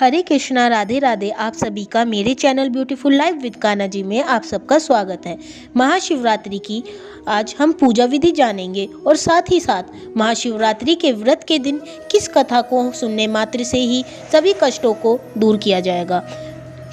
हरे कृष्णा, राधे राधे। आप सभी का मेरे channel beautiful life with Kanha ji में आप सबका स्वागत है। महाशिवरात्रि की आज हम पूजा विधि जानेंगे और साथ ही साथ महाशिवरात्रि के व्रत के दिन किस कथा को सुनने मात्र से ही सभी कष्टों को दूर किया जाएगा।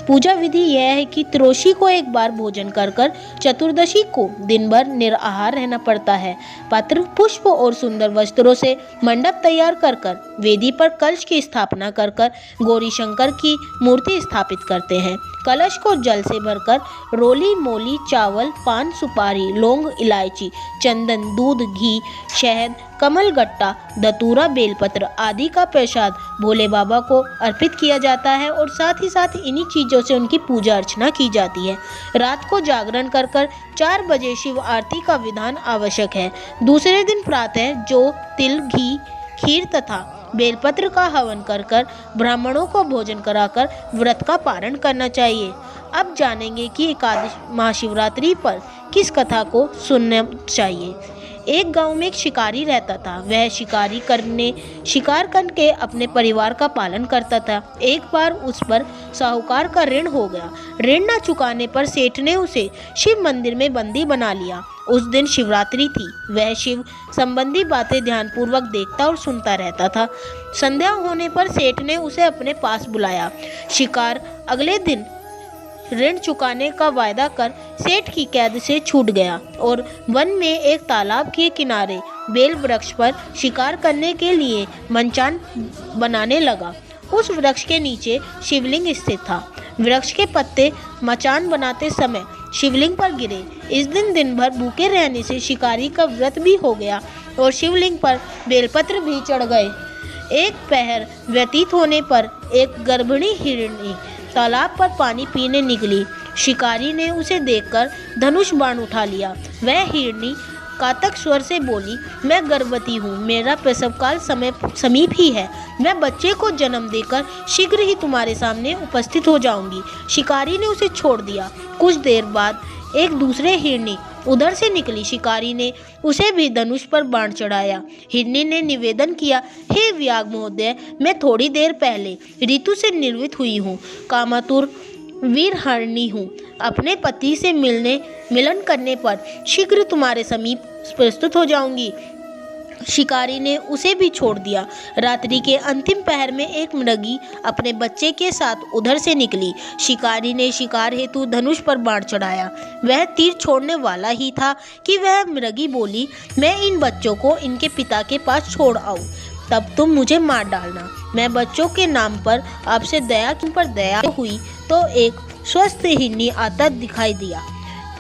पूजा विधि यह है कि त्रयोदशी को एक बार भोजन कर चतुर्दशी को दिन भर निराहार रहना पड़ता है। पात्र, पुष्प और सुंदर वस्त्रों से मंडप तैयार कर वेदी पर कलश की स्थापना कर गौरी शंकर की मूर्ति स्थापित करते हैं। कलश को जल से भरकर रोली, मोली, चावल, पान, सुपारी, लौंग, इलायची, चंदन, दूध, घी, शहद, कमल गट्टा, धतूरा, बेलपत्र आदि का प्रसाद भोले बाबा को अर्पित किया जाता है और साथ ही साथ इन्हीं चीज़ों से उनकी पूजा अर्चना की जाती है। रात को जागरण कर 4 बजे शिव आरती का विधान आवश्यक है। दूसरे दिन प्रातः जौ, तिल, घी, खीर तथा बेलपत्र का हवन कर ब्राह्मणों को भोजन कराकर व्रत का पारण करना चाहिए। अब जानेंगे कि एकादश महाशिवरात्रि पर किस कथा को सुनना चाहिए। एक गांव में एक शिकारी रहता था। वह शिकार करके अपने परिवार का पालन करता था। एक बार उस पर साहूकार का ऋण हो गया। ऋण न चुकाने पर सेठ ने उसे शिव मंदिर में बंदी बना लिया। उस दिन शिवरात्रि थी। वह शिव संबंधी बातें ध्यानपूर्वक देखता और सुनता रहता था। संध्या होने पर सेठ ने उसे अपने पास बुलाया। शिकार अगले दिन ऋण चुकाने का वायदा कर सेठ की कैद से छूट गया और वन में एक तालाब के किनारे बेल वृक्ष पर शिकार करने के लिए मंचान बनाने लगा। उस वृक्ष के नीचे शिवलिंग स्थित था। वृक्ष के पत्ते मचान बनाते समय शिवलिंग पर गिरे। इस दिन भर भूखे रहने से शिकारी का व्रत भी हो गया और शिवलिंग पर बेलपत्र भी चढ़ गए। एक पहर व्यतीत होने पर एक गर्भिणी हिरणी तालाब पर पानी पीने निकली। शिकारी ने उसे देखकर धनुष बाण उठा लिया। वह हिरणी कातक स्वर से बोली, मैं गर्भवती हूँ, मेरा प्रसव काल समीप ही है। मैं बच्चे को जन्म देकर शीघ्र ही तुम्हारे सामने उपस्थित हो जाऊंगी। शिकारी ने उसे छोड़ दिया। कुछ देर बाद एक दूसरे हिरणी उधर से निकली। शिकारी ने उसे भी धनुष पर बाण चढ़ाया। हिरणी ने निवेदन किया, हे व्याघ्र महोदय, मैं थोड़ी देर पहले ऋतु से निर्वित हुई हूँ, कामातुर वीरहरणी हूँ। अपने पति से मिलन करने पर शीघ्र तुम्हारे समीप प्रस्तुत हो जाऊंगी। शिकारी ने उसे भी छोड़ दिया। रात्रि के अंतिम पहर में एक मृगी अपने बच्चे के साथ उधर से निकली। शिकारी ने शिकार हेतु धनुष पर बाण चढ़ाया। वह तीर छोड़ने वाला ही था कि वह मृगी बोली, मैं इन बच्चों को इनके पिता के पास छोड़ आऊं, तब तुम मुझे मार डालना। मैं बच्चों के नाम पर आपसे दया हुई तो एक स्वस्थ हिरनी आता दिखाई दिया।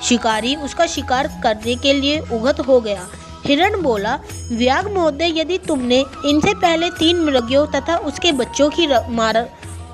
शिकारी उसका शिकार करने के लिए उगत हो गया। हिरण बोला, व्याघ्र महोदय, यदि तुमने इनसे पहले 3 मृगियों तथा उसके बच्चों की मार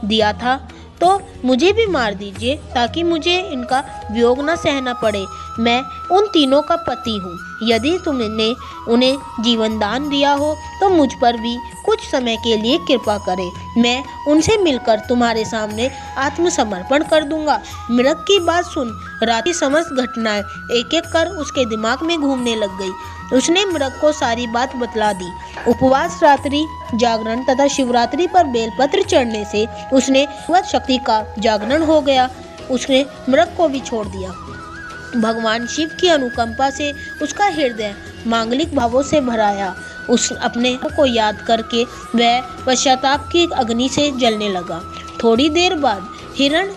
दिया था तो मुझे भी मार दीजिए, ताकि मुझे इनका वियोग न सहना पड़े। मैं उन तीनों का पति हूँ। यदि तुमने उन्हें जीवन दान दिया हो तो मुझ पर भी कुछ समय के लिए कृपा करें। मैं उनसे मिलकर तुम्हारे सामने आत्मसमर्पण कर दूंगा। मृग की बात सुन रात की समस्त घटनाएं एक एक कर उसके दिमाग में घूमने लग गई। उसने मृग को सारी बात बतला दी। उपवास, रात्रि जागरण तथा शिवरात्रि पर बेलपत्र चढ़ने से उसने भगवत शक्ति का जागरण हो गया। उसने मृग को भी छोड़ दिया। भगवान शिव की अनुकंपा से उसका हृदय मांगलिक भावों से भराया। उस अपने को याद करके वह पश्चाताप की अग्नि से जलने लगा। थोड़ी देर बाद हिरण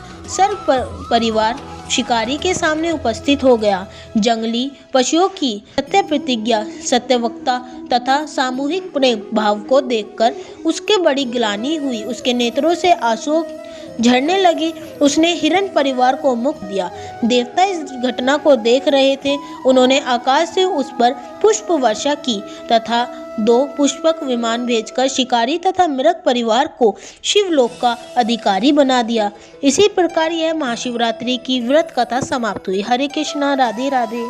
परिवार शिकारी के सामने उपस्थित हो गया। जंगली पशुओं की सत्य प्रतिज्ञा, सत्यवक्ता तथा सामूहिक प्रेम भाव को देखकर उसके बड़ी ग्लानि हुई। उसके नेत्रों से आंसू झड़ने लगे। उसने हिरण परिवार को मुक्त दिया। देवता इस घटना को देख रहे थे। उन्होंने आकाश से उस पर पुष्प वर्षा की तथा 2 पुष्पक विमान भेजकर शिकारी तथा मृग परिवार को शिवलोक का अधिकारी बना दिया। इसी प्रकार यह महाशिवरात्रि की व्रत कथा समाप्त हुई। हरे कृष्णा, राधे राधे।